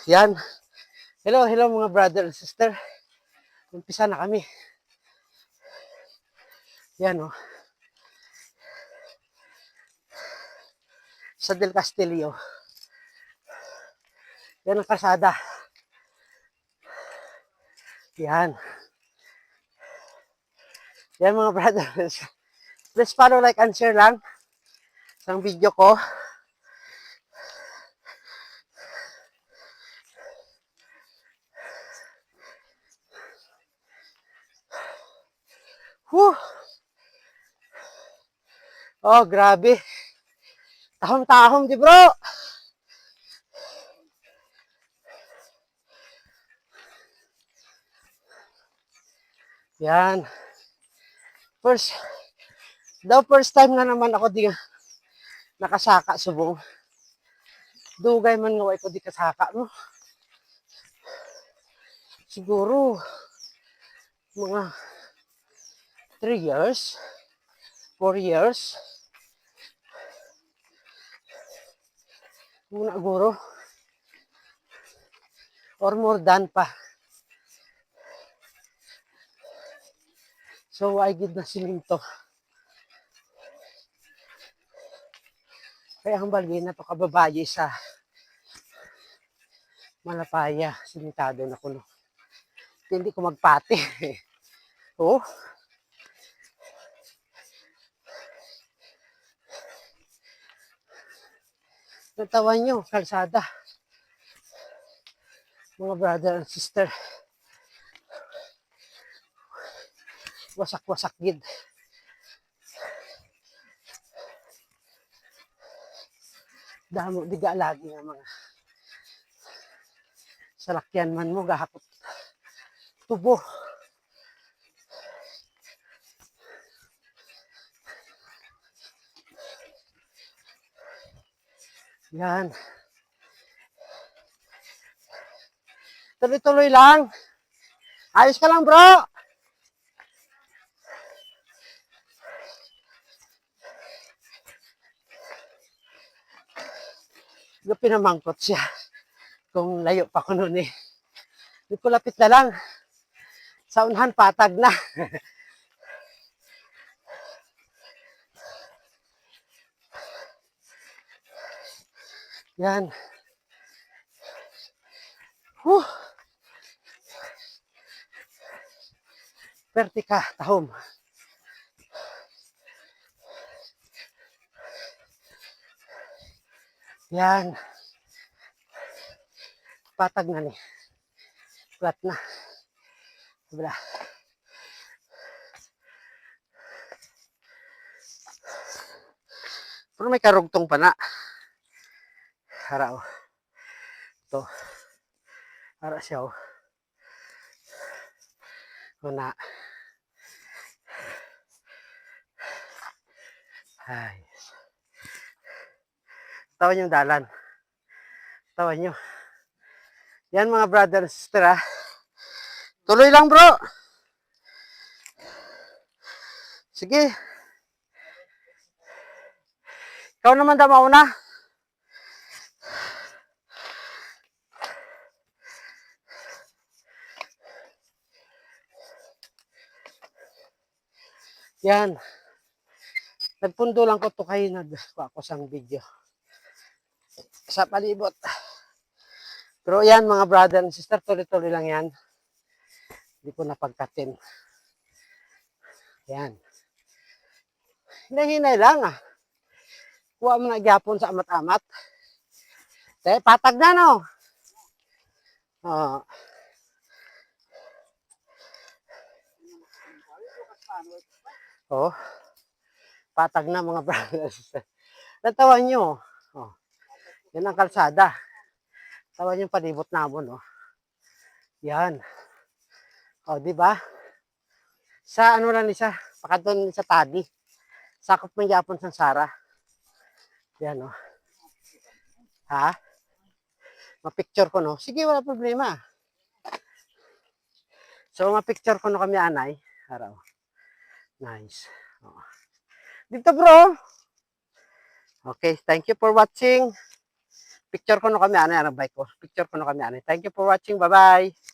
Yan. Hello, hello mga brother and sister. Umpisa na kami. Yan oh. Sa Del Castillo. Yan ang kalsada. Yan. Yan mga brothers. Please follow, like, and share lang sa video ko. Whew. Oh, grabe. Tahom-tahom, di bro. Yan. First time na naman ako di nakasaka subong. Dugay man nga ko di kasaka, no? Siguro, mga 3 years, 4 years. Muna guro. Or more than pa. So, I gid na siminto. Kaya ang balgin na to kababaye sa Malapaya. Simentado na kuno. Hindi ko magpati. Oh. Natawan nyo, kalsada. Mga brother and sister. Wasak-wasak gid. Damo diga lagi nga mga salakyan man mo gahapot tubo. Yan. Tuloy-tuloy lang. Ayos ka lang, bro. Pinamangkot siya. Kung layo pa ko noon eh. Di ko lapit na lang. Sa unhan, patag na. Yan. Pertika, tahom. Yan. Patag na ni. Flat na. Wala. Pero may karugtong pa na. Hara oh. Ito. Hara siya oh. Una. Ay. Tawan yung dalan. Tawan nyo. Yan mga brother and sister ah. Tuloy lang bro. Sige. Ikaw naman daw mauna. Yan. Nagpundo lang ko to kayo nagkuha ko sang video. Sa palibot. Pero yan mga brother and sister, tuloy-tuloy lang yan. Hindi ko napagkatin. Yan. Hinay-hinay lang ah. Kuha mo na gyapon sa amat-amat. Patag na no. Oh. Patag na mga brothers. Natawan nyo. Oh. Yan ang kalsada. Tawan yung palibot namon. Oh. Yan. O, oh, di ba? Sa ano lang isa, pakadon sa tadi. Sakop ng Japon sa Sara. Yan, oh. Ha? Ma-picture ko, no? Sige, wala problema. So, ma-picture ko no kami anay. Araw. Nice. Oh. Dito, bro. Okay, thank you for watching. Picture ko no kami, ano, bike ko. Picture ko no kami, ano. Thank you for watching. Bye-bye.